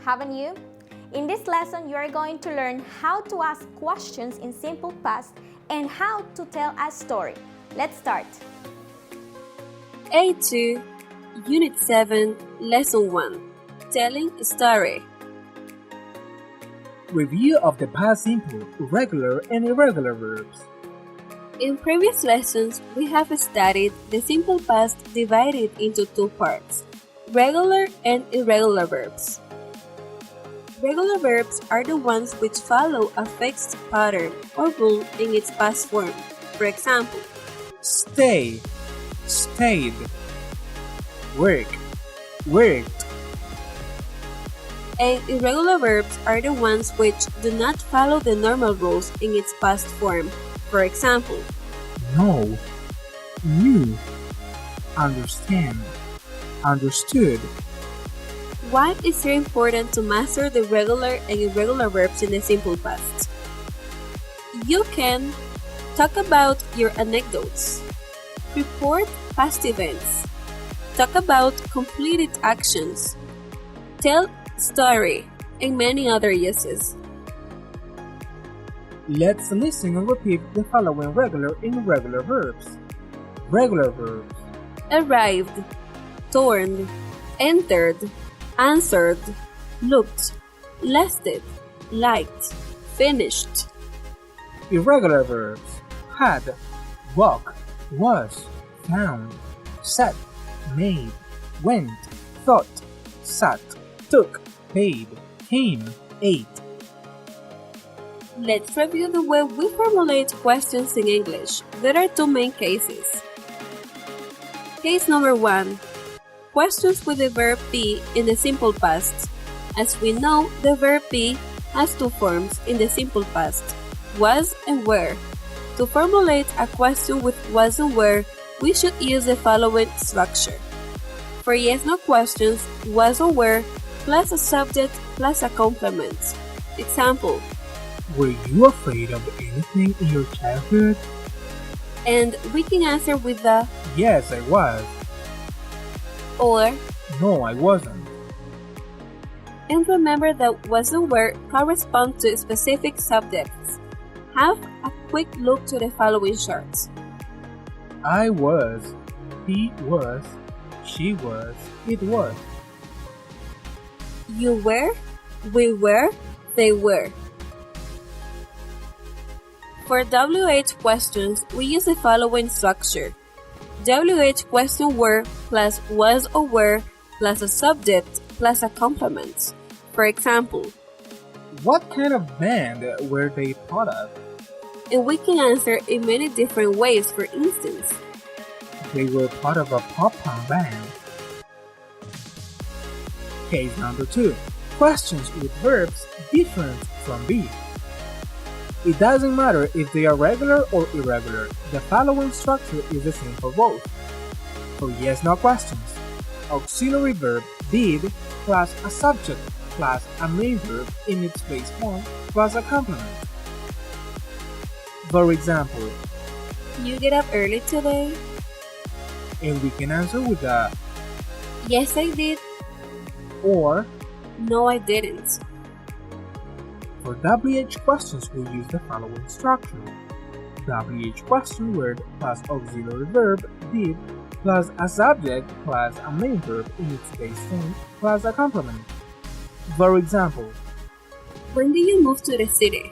haven't you? In this lesson, you are going to learn how to ask questions in simple past and how to tell a story. Let's start. A2 Unit 7 Lesson 1 Telling a Story. Review of the past simple, regular, and irregular verbs. In previous lessons, we have studied the simple past divided into two parts, regular and irregular verbs. Regular verbs are the ones which follow a fixed pattern or rule in its past form. For example, Stay, stayed. Work, worked. And irregular verbs are the ones which do not follow the normal rules in its past form. For example, know, knew, understand, understood. why is it important to master the regular and irregular verbs in the simple past? You can talk about your anecdotes, report past events, talk about completed actions, tell story, and many other uses. Let's listen and repeat the following regular and irregular verbs. Regular verbs: Arrived, torn, entered, answered, looked, lasted, liked, finished. irregular verbs: had, walk, was, found, said, made, went, thought, sat, took, paid, came, ate. Let's review the way we formulate questions in English. There are two main cases. Case number 1. Questions with the verb be in the simple past. As we know, the verb be has two forms in the simple past, was and were. To formulate a question with was and were, we should use the following structure. For yes/no questions, was or were plus a subject plus a complement. Example, Were you afraid of anything in your childhood? and we can answer with the Yes, I was. or. No, I wasn't. And remember that was and were correspond to specific subjects. Have a quick look to the following charts. I was. He was. She was. It was. You were, we were, they were. For WH questions, we use the following structure. WH question were plus was or were plus a subject plus a complement. For example, What kind of band were they part of? and we can answer in many different ways. For instance, They were part of a pop punk band. Case number 2. Questions with verbs different from be. It doesn't matter if they are regular or irregular. The following structure is the same for both. For yes/no questions, auxiliary verb did plus a subject plus a main verb in its base form plus a complement. For example, you get up early today? and we can answer with a Yes, I did. or. No, I didn't. For WH questions, we use the following structure. WH question word plus auxiliary verb did plus a subject plus a main verb in its base form plus a complement. For example, When did you move to the city?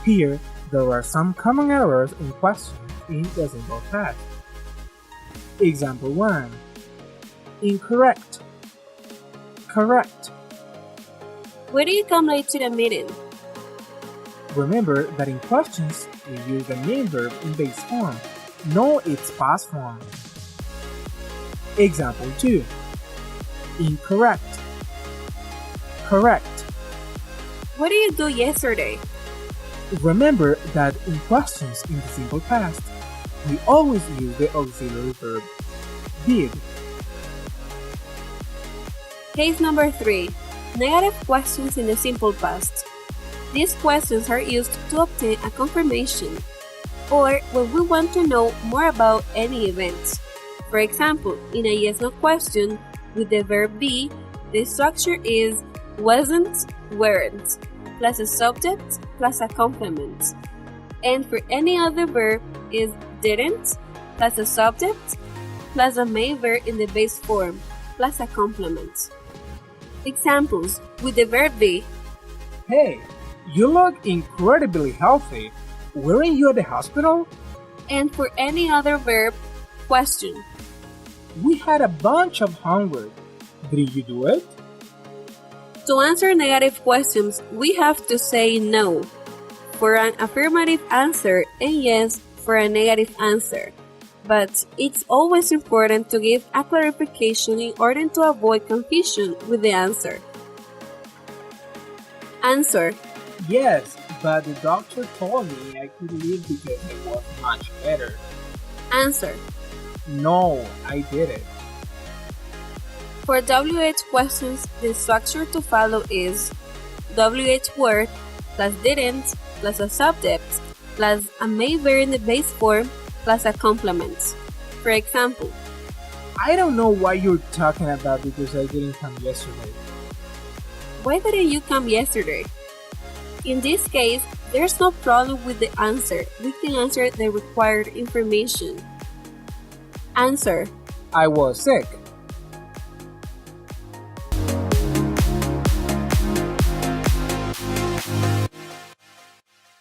here there are some common errors in questions in the simple past. Example 1. Incorrect. Correct. Why do you come late to the meeting? Remember that in questions, we use the main verb in base form, not its past form. Example 2. Incorrect. Correct. What did you do yesterday? Remember that in questions in the simple past, we always use the auxiliary verb did. Case number 3. Negative questions in the simple past. These questions are used to obtain a confirmation or when we want to know more about any event. For example, in a yes-no question with the verb be, the structure is wasn't, weren't, plus a subject plus a complement. And for any other verb is didn't, plus a subject, plus a main verb in the base form, plus a complement. Examples with the verb be. Hey, you look incredibly healthy. Weren't you at the hospital? And for any other verb, question. We had a bunch of homework. Did you do it? To answer negative questions, we have to say no for an affirmative answer and yes for a negative answer. But it's always important to give a clarification in order to avoid confusion with the answer. Answer. Yes, but the doctor told me I could leave because I was much better. Answer. No, I didn't. For WH questions, the structure to follow is WH word plus didn't plus a subject plus a main verb in the base form plus a complement. For example, I don't know what you're talking about because I didn't come yesterday. why didn't you come yesterday? In this case, there's no problem with the answer. We can answer the required information. Answer. I was sick.